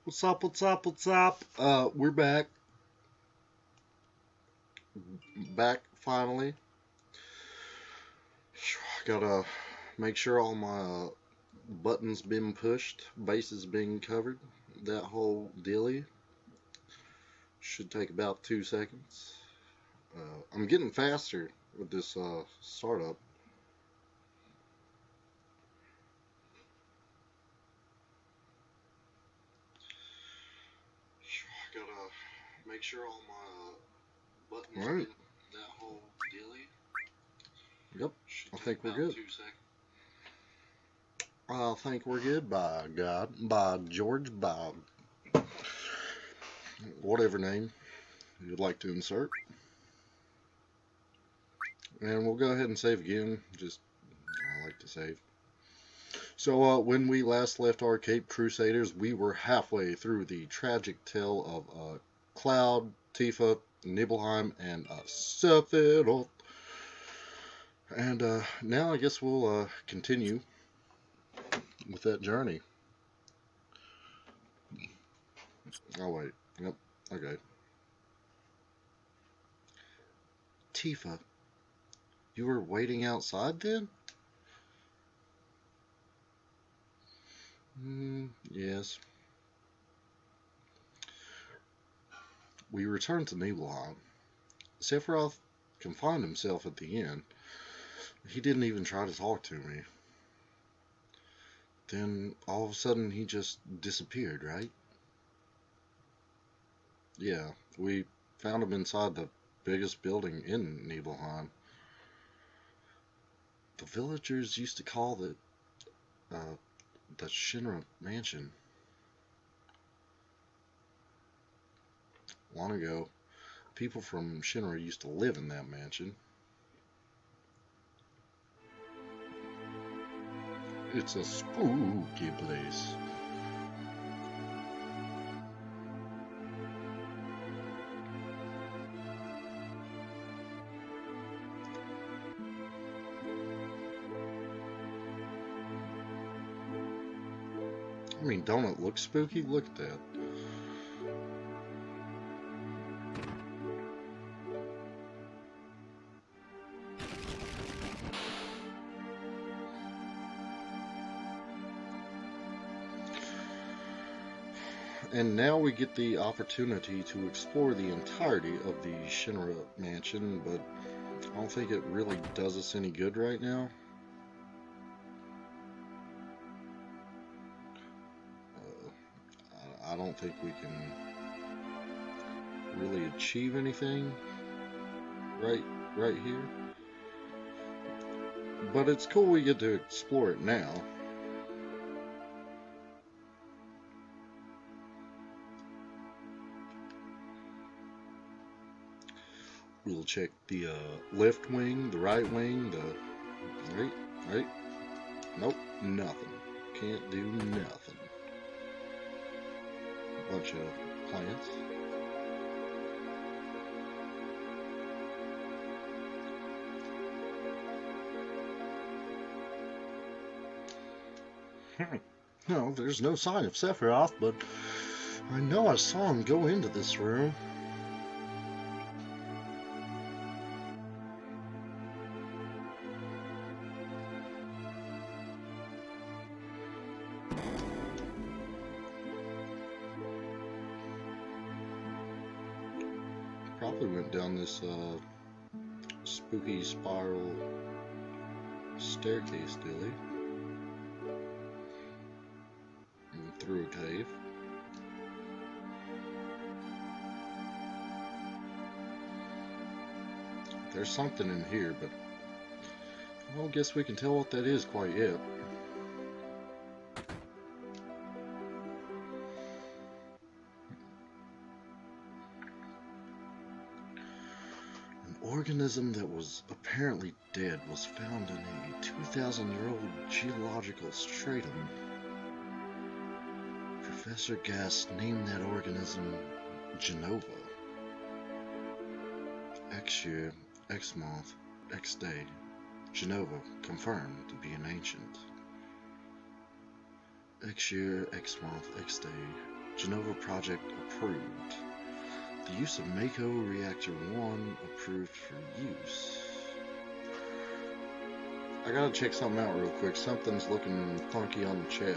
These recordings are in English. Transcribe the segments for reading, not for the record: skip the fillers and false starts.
What's up? What's up? What's up? We're back. Back finally. Gotta make sure all my buttons been pushed, bases being covered. That whole dilly should take about 2 seconds. I'm getting faster with this startup. Gotta make sure all my buttons. All right. That whole dilly. Yep. I think we're good. I think we're good. By God, by George, by whatever name you'd like to insert. And we'll go ahead and save again. Just, I like to save. So, when we last left our Cape Crusaders, we were halfway through the tragic tale of Cloud, Tifa, Nibelheim, and Sephiroth. And now I guess we'll continue with that journey. Oh, wait. Yep. Okay. Tifa, you were waiting outside then? Yes. We returned to Nibelheim. Sephiroth confined himself at the inn. He didn't even try to talk to me. Then all of a sudden he just disappeared, right? Yeah, we found him inside the biggest building in Nibelheim. The villagers used to call it the Shinra Mansion. Long ago, people from Shinra used to live in that mansion. It's a spooky place. I mean, don't it look spooky? Look at that. And now we get the opportunity to explore the entirety of the Shinra Mansion, but I don't think it really does us any good right now. I don't think we can really achieve anything right here. But it's cool we get to explore it now. We'll check the left wing, the right wing, the right. Nope, nothing. Can't do nothing. Bunch of plants. No, there's no sign of Sephiroth, but I know I saw him go into this room. Probably went down this spooky spiral staircase, dilly. And through a cave. There's something in here, but I don't guess we can tell what that is quite yet. An organism that was apparently dead was found in a 2,000-year-old geological stratum. Professor Gass named that organism Genova. X year, X month, X day. Genova confirmed to be an ancient. X year, X month, X day. Genova project approved. The use of Mako Reactor 1 approved for use. I gotta check something out real quick. Something's looking funky on the chat.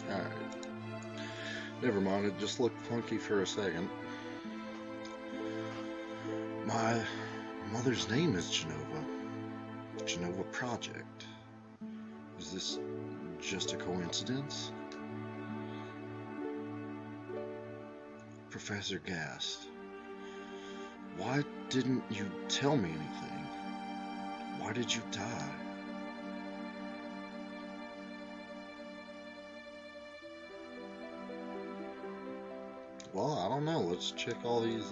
Alright. Never mind, it just looked funky for a second. My mother's name is Genova. Genova Project. Is this just a coincidence? Professor Gast, why didn't you tell me anything? Why did you die? Well, I don't know. Let's check all these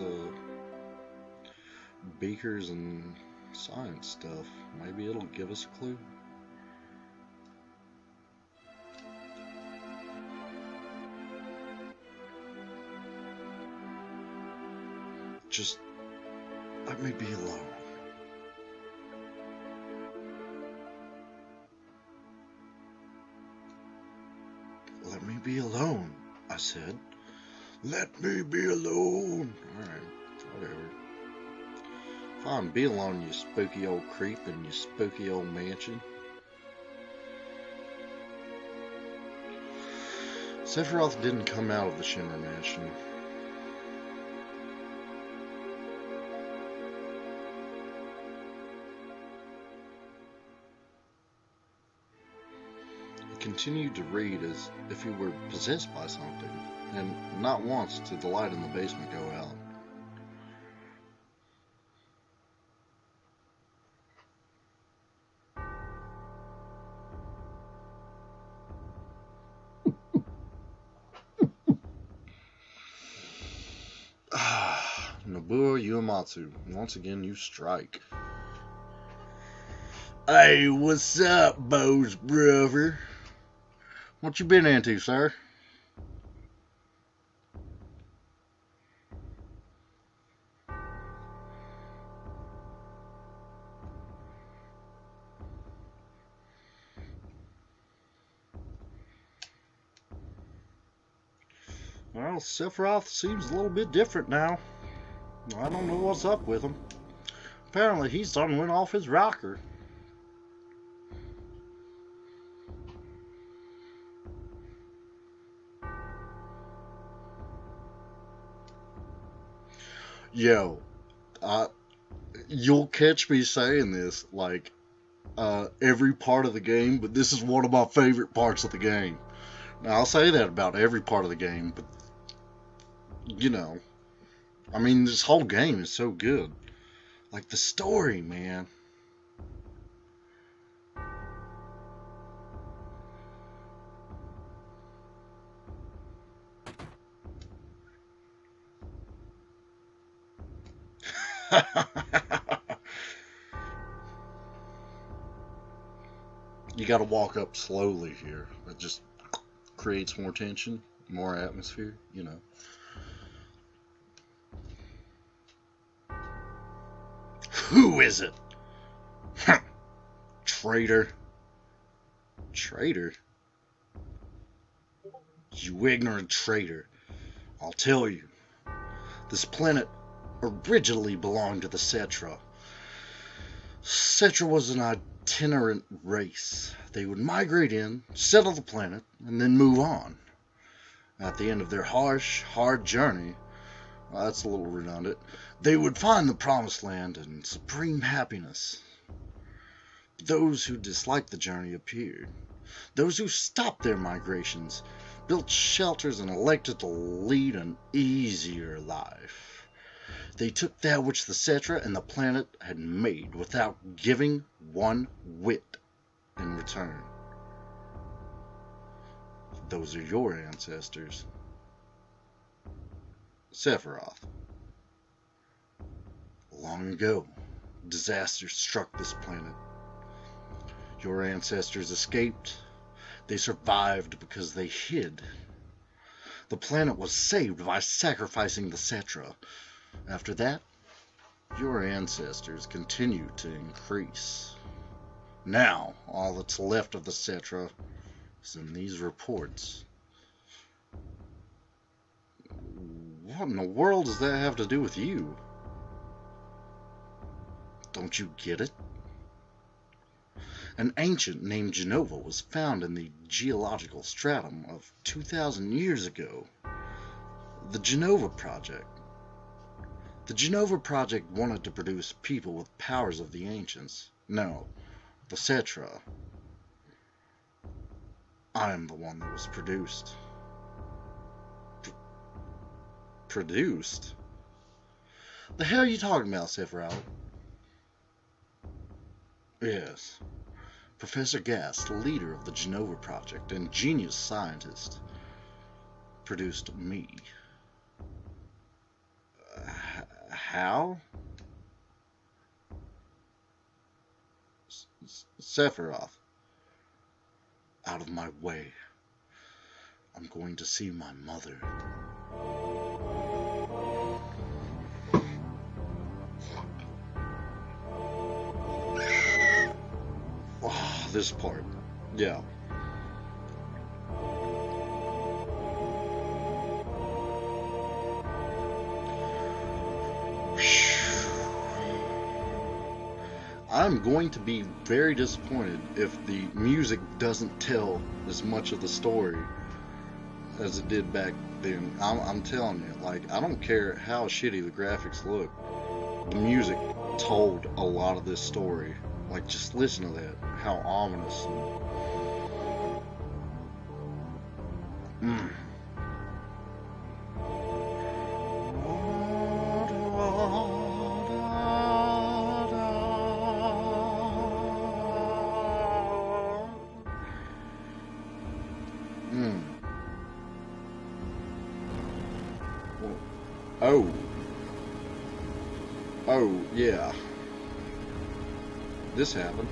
beakers and science stuff. Maybe it'll give us a clue. Just let me be alone. Let me be alone, I said. Let me be alone. Alright, whatever. Fine, be alone, you spooky old creep in your spooky old mansion. Sephiroth didn't come out of the Shimmer Mansion. He continued to read as if he were possessed by something, and not once did the light in the basement go out. Nobuo Uematsu, once again you strike. Hey, what's up, Bo's brother? What you been into, sir? Well, Sephiroth seems a little bit different now. I don't know what's up with him. Apparently he's done went off his rocker. Yo, you'll catch me saying this like every part of the game, but this is one of my favorite parts of the game. Now, I'll say that about every part of the game, but you know, I mean, this whole game is so good. Like the story, man. You gotta walk up slowly here. It just creates more tension, more atmosphere, you know. Who is it? Traitor. Traitor? You ignorant traitor. I'll tell you. This planet originally belonged to the Cetra. Cetra was an itinerant race. They would migrate in, settle the planet, and then move on. At the end of their harsh, hard journey, well, that's a little redundant, they would find the promised land and supreme happiness. Those who disliked the journey appeared. Those who stopped their migrations built shelters and elected to lead an easier life. They took that which the Cetra and the planet had made without giving one whit in return. Those are your ancestors. Sephiroth. Long ago, disaster struck this planet. Your ancestors escaped. They survived because they hid. The planet was saved by sacrificing the Cetra. After that, your ancestors continued to increase. Now, all that's left of the Cetra is in these reports. What in the world does that have to do with you? Don't you get it? An ancient named Genova was found in the geological stratum of 2,000 years ago. The Genova Project. The Genova Project wanted to produce people with powers of the ancients. No, the Cetra. I am the one that was produced. Produced? The hell are you talking about, Sephiroth? Yes. Professor Gast, leader of the Genova Project and genius scientist, produced me. How? Sephiroth. Out of my way. I'm going to see my mother. Oh, this part. Yeah. I'm going to be very disappointed if the music doesn't tell as much of the story as it did back then. I'm telling you, like, I don't care how shitty the graphics look. The music told a lot of this story. Like, just listen to that. How ominous. Oh, yeah. This happened.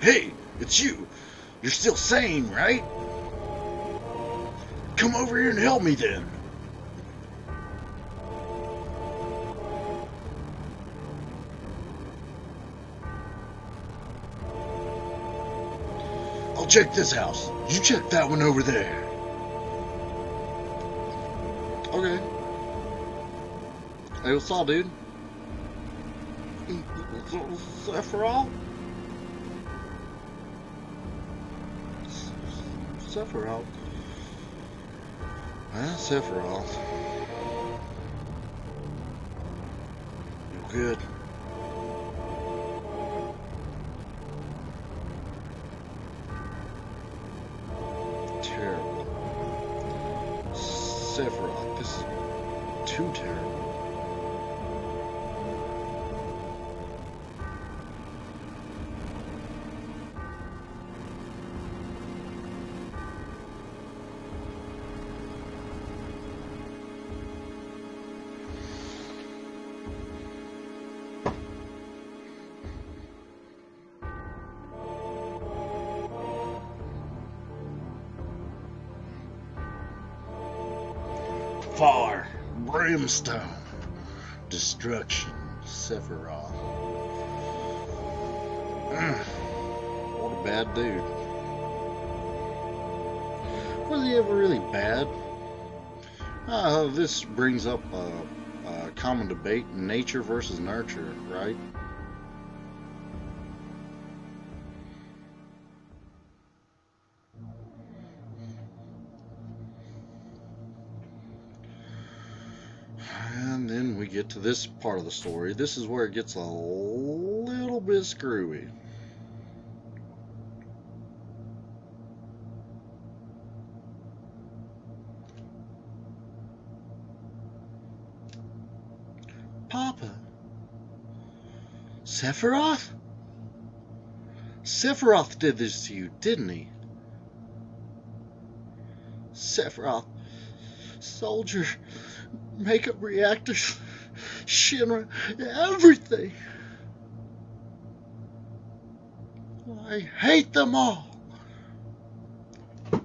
Hey, it's you. You're still sane, right? Come over here and help me then. I'll check this house. You check that one over there. Okay. Hey, what's up, dude? Sephiroth? Sephiroth. Well, Sephiroth. You good? Terrible. Sephiroth, this is too terrible. Fire, brimstone, destruction, Sephiroth. What a bad dude. Was he ever really bad? This brings up a common debate, nature versus nurture, right? And then we get to this part of the story. This is where it gets a little bit screwy. Papa. Sephiroth? Sephiroth did this to you, didn't he? Sephiroth. Soldier. Makeup reactors. Shinra. Everything. I hate them all.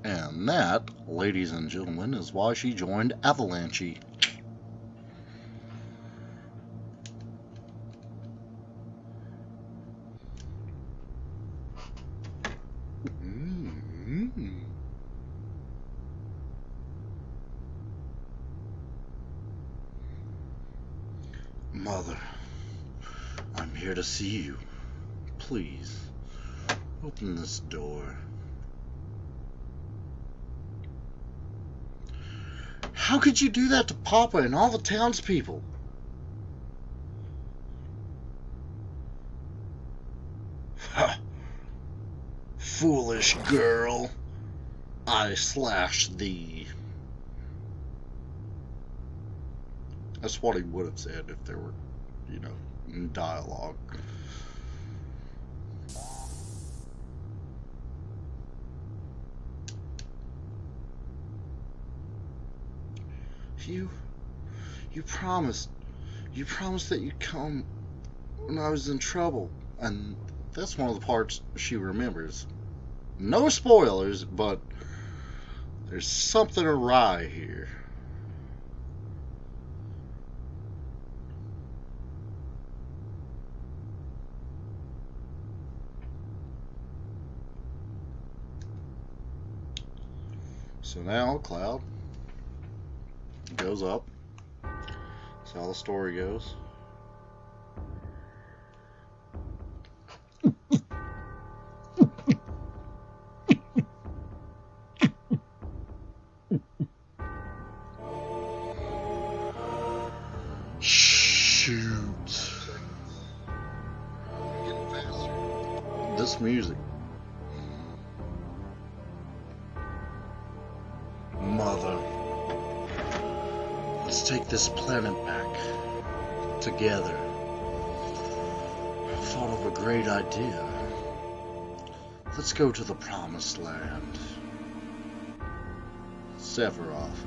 And that, ladies and gentlemen, is why she joined Avalanche. Mother, I'm here to see you. Please, open this door. How could you do that to Papa and all the townspeople? Foolish girl, I slash thee. That's what he would have said if there were, dialogue. You promised that you'd come when I was in trouble. And that's one of the parts she remembers. No spoilers, but there's something awry here. So now Cloud goes up. That's how the story goes. Shoot. This music. Mother, let's take this planet back together. I thought of a great idea. Let's go to the promised land. Sephiroth.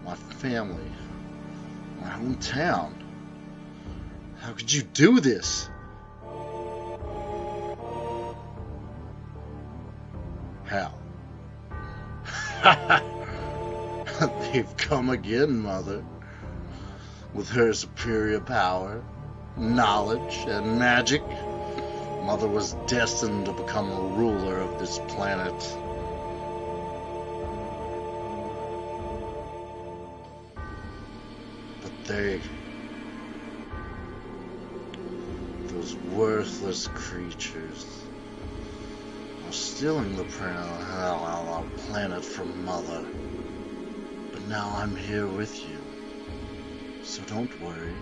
My family. My hometown. How could you do this? How? They've come again, Mother. With her superior power, knowledge, and magic, Mother was destined to become a ruler of this planet. But those worthless creatures, are stealing the planet from Mother. But now I'm here with you, so don't worry.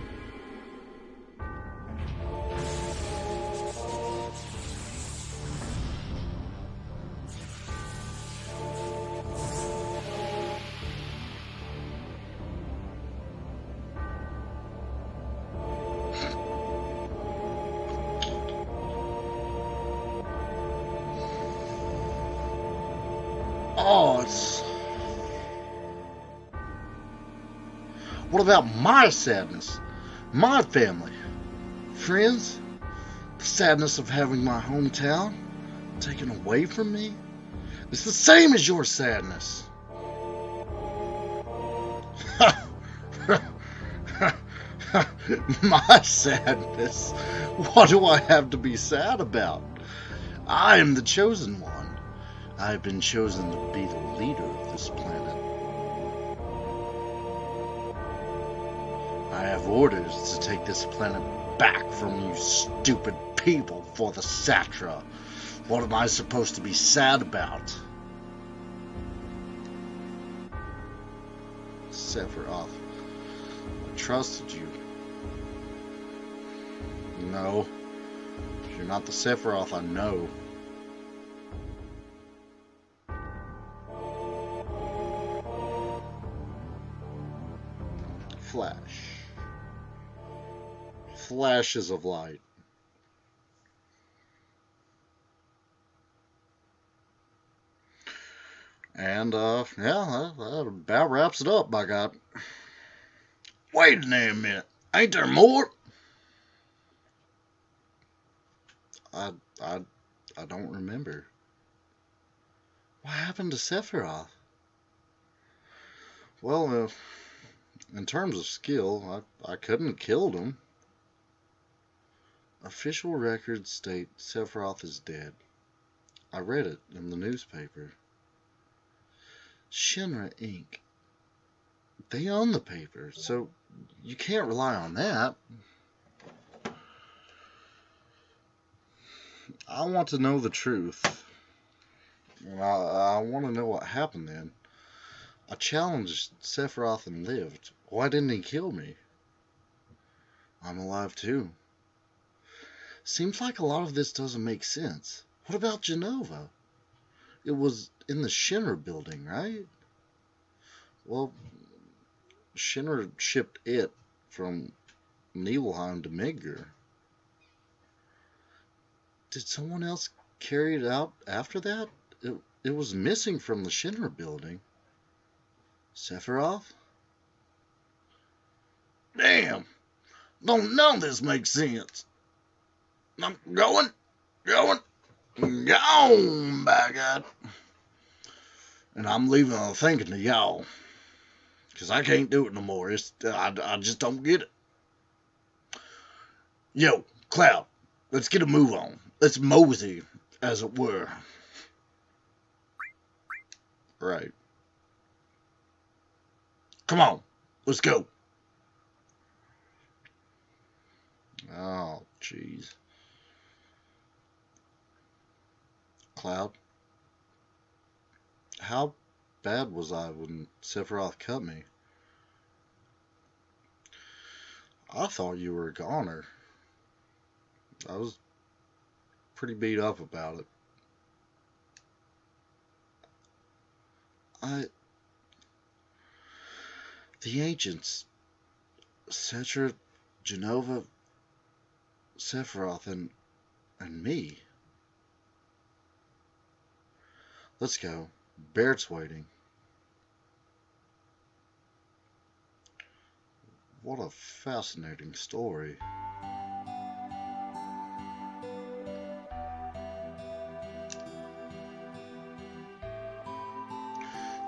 Oh, what about my sadness? My family? Friends? The sadness of having my hometown taken away from me? It's the same as your sadness. My sadness? What do I have to be sad about? I am the chosen one. I have been chosen to be the leader of this planet. I have orders to take this planet back from you stupid people for the Satra. What am I supposed to be sad about? Sephiroth, I trusted you. No, you're not the Sephiroth I know. Flashes of light. And, yeah, that about wraps it up, by God. Wait a damn minute. Ain't there more? I don't remember. What happened to Sephiroth? Well, in terms of skill, I couldn't have killed him. Official records state Sephiroth is dead. I read it in the newspaper. Shinra Inc. They own the paper, so you can't rely on that. I want to know the truth. I want to know what happened then. I challenged Sephiroth and lived. Why didn't he kill me? I'm alive too. Seems like a lot of this doesn't make sense. What about Genova? It was in the Shinra building, right? Well, Shinra shipped it from Nibelheim to Midgar. Did someone else carry it out after that? It was missing from the Shinra building. Sephiroth? Damn! None of this makes sense. I'm going back at. And I'm leaving the thinking to y'all. Because I can't do it no more. I just don't get it. Yo, Cloud, let's get a move on. Let's mosey, as it were. Right. Come on, let's go. Oh, jeez. Cloud, how bad was I when Sephiroth cut me? I thought you were a goner. I was pretty beat up about it. The agents, Cetra, Genova, Sephiroth, and me. Let's go. Barrett's waiting. What a fascinating story.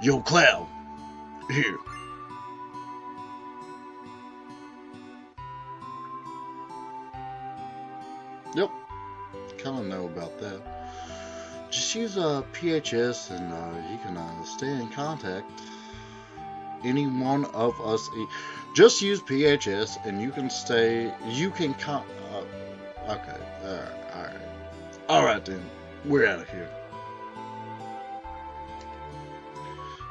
Yo, Cloud. Here. Yep. Kinda know about that. Just use PHS and you can stay in contact. Any one of us. Just use PHS and you can stay. You can okay. Alright. Alright then. We're out of here.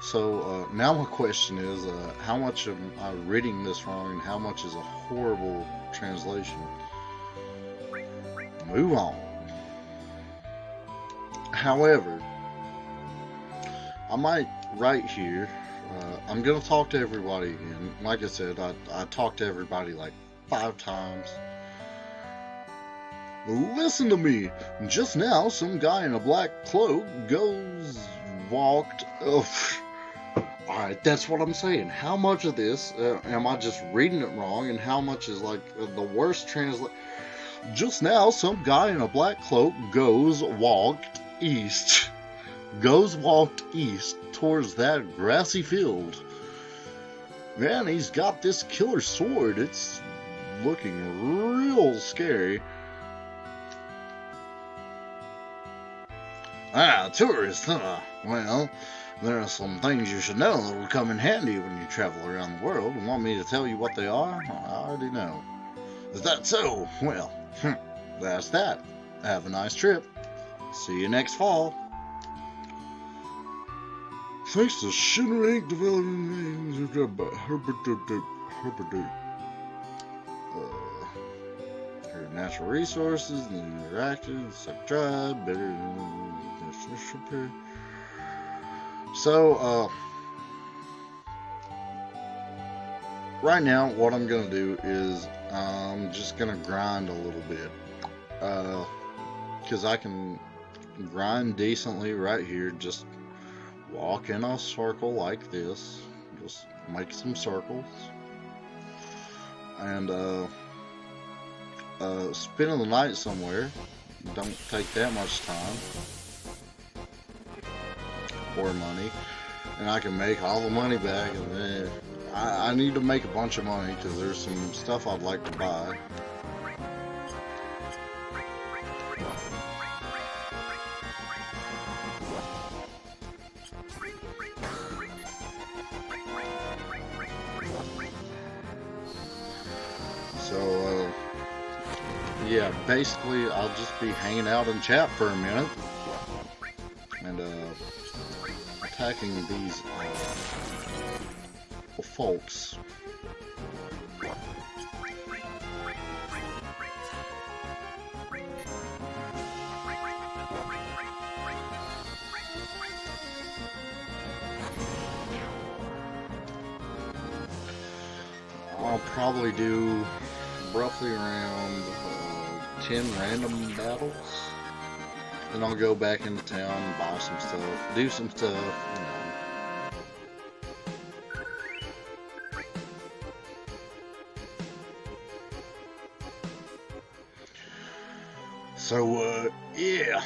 So now my question is, how much am I reading this wrong and how much is a horrible translation? Move on. However, I might write here. I'm going to talk to everybody again. Like I said, I talked to everybody like 5 times. Listen to me. Just now, some guy in a black cloak walked. Alright, that's what I'm saying. How much of this am I just reading it wrong, and how much is like the worst translation? Just now, some guy in a black cloak walked east towards that grassy field. Man, he's got this killer sword. It's looking real scary. Tourist, huh? Well, there are some things you should know that will come in handy when you travel around the world. And want me to tell you what they are? I already know. Is that so? Well, that's that. Have a nice trip. See you next fall. Thanks to Shinra Inc. developing natural resources, the interactive, tribe, better. So, right now, what I'm gonna do is I'm just gonna grind a little bit, because I can grind decently right here. Just walk in a circle like this, just make some circles, and spending the night somewhere don't take that much time. pour money, and I can make all the money back, and then I need to make a bunch of money because there's some stuff I'd like to buy. So, yeah, basically I'll just be hanging out in chat for a minute and attacking these folks. I'll probably do roughly around 10 random battles. Then I'll go back into town and buy some stuff, do some stuff, you know. So, yeah.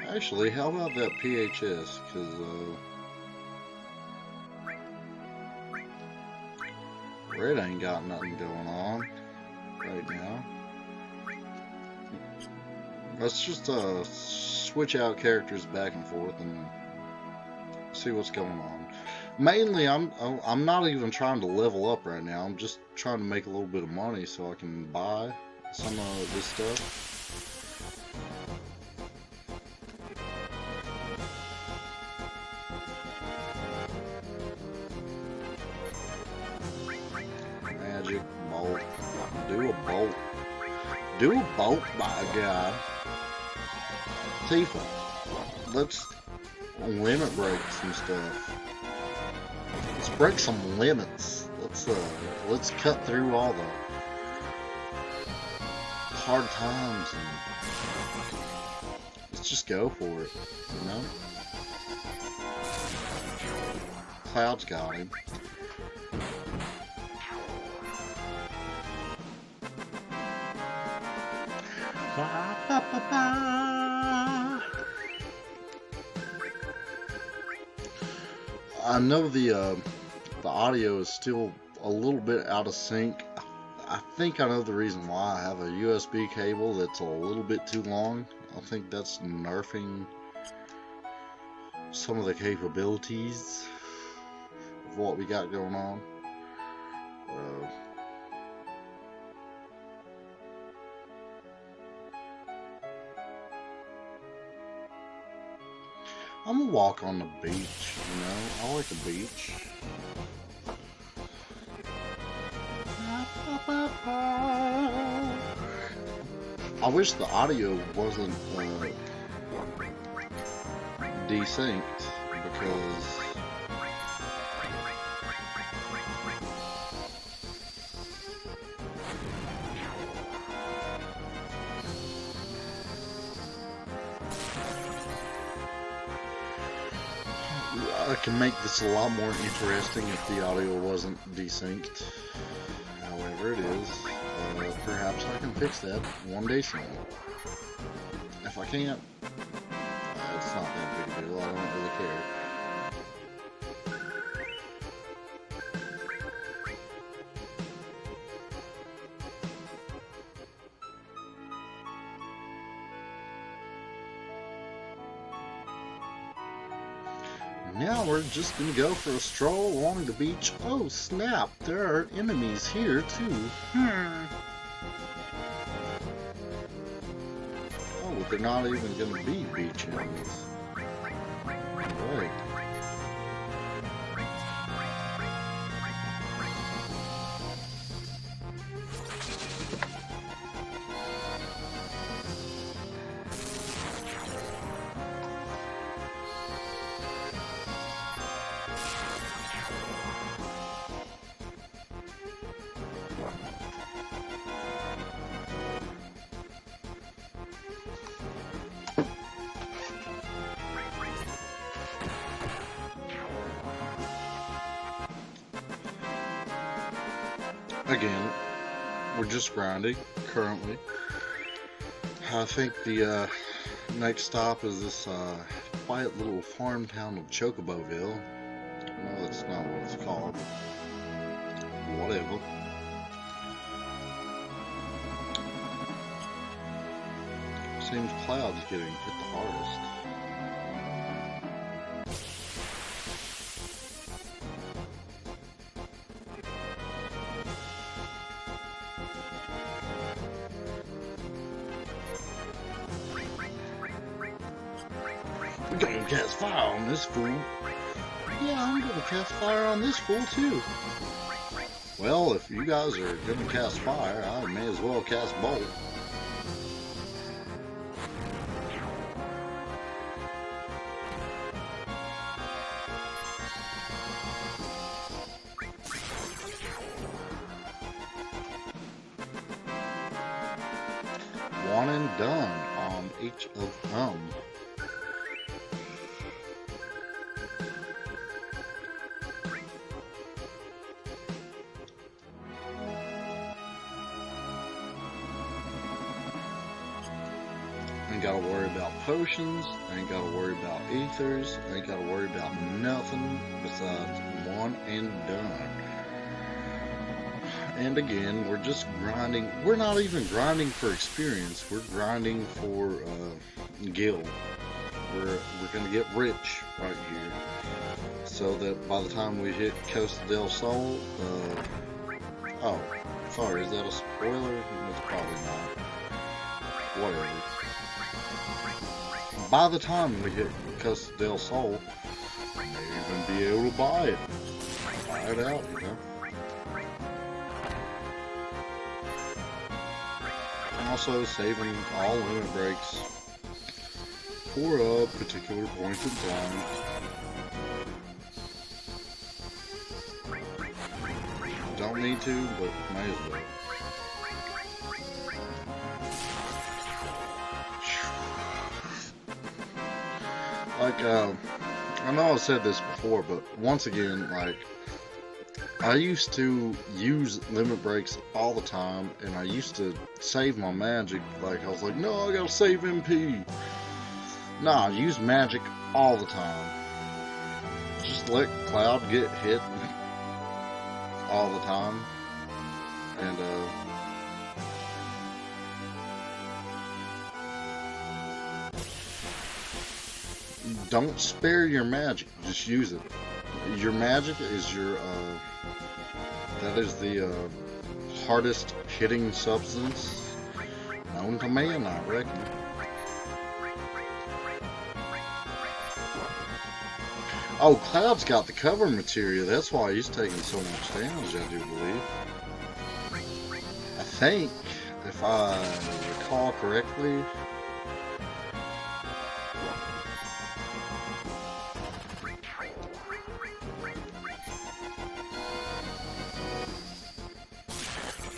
Actually, how about that PHS? Because, Red ain't got nothing going on right now. Let's just switch out characters back and forth and see what's going on. Mainly, I'm not even trying to level up right now. I'm just trying to make a little bit of money so I can buy some of this stuff. Magic bolt. Do a bolt. Do a bolt, by God. Tifa, let's limit break some stuff. Let's break some limits. Let's cut through all the hard times and let's just go for it, you know? Cloud's got him. I know the audio is still a little bit out of sync. I think I know the reason why. I have a USB cable that's a little bit too long. I think that's nerfing some of the capabilities of what we got going on. I'm gonna walk on the beach, you know? I like the beach. I wish the audio wasn't desynced because I can make this a lot more interesting if the audio wasn't desynced. However it is, perhaps I can fix that one day soon. If I can't, it's not that big a deal. I don't really care. Now we're just gonna go for a stroll along the beach. Oh snap, there are enemies here too. Oh, but they're not even gonna be beach enemies. Right. Again, we're just grinding currently. I think the next stop is this quiet little farm town of Chocoboville. No, that's not what it's called, but whatever. Seems Cloud's getting hit the hardest. We're gonna cast fire on this fool. Yeah, I'm gonna cast fire on this fool too. Well, if you guys are gonna cast fire, I may as well cast bolt. One and done on each of them. Ain't gotta worry about potions, ain't gotta worry about ethers, ain't gotta worry about nothing besides one and done. And again, we're just grinding. We're not even grinding for experience, we're grinding for gil. We're gonna get rich right here, so that by the time we hit Costa del Sol, oh, sorry, is that a spoiler? It's probably not. Whatever. By the time we hit Costa del Sol, we may even be able to buy it. Buy it out, you know. Also saving all limit breaks for a particular point in time. Don't need to, but may as well. Like, I know I've said this before, but once again, like, I used to use limit breaks all the time, and I used to save my magic. Like, I was like, no, I gotta save MP. Nah, I use magic all the time. Just let Cloud get hit all the time. And, don't spare your magic, just use it. Your magic is your, that is the, hardest hitting substance known to man, I reckon. Oh, Cloud's got the cover material, that's why he's taking so much damage, I do believe. I think, if I recall correctly,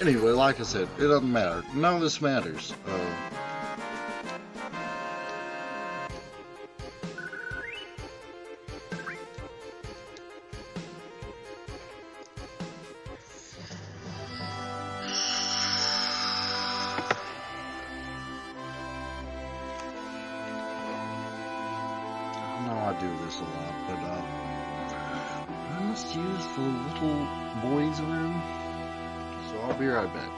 anyway, like I said, it doesn't matter. None of this matters. I know I do this a lot, but I must use the little boys' room. So I'll be right back.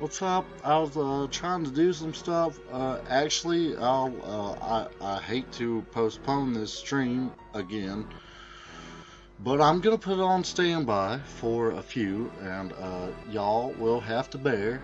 What's up? I was trying to do some stuff. Actually, I hate to postpone this stream again, but I'm gonna put it on standby for a few, and y'all will have to bear.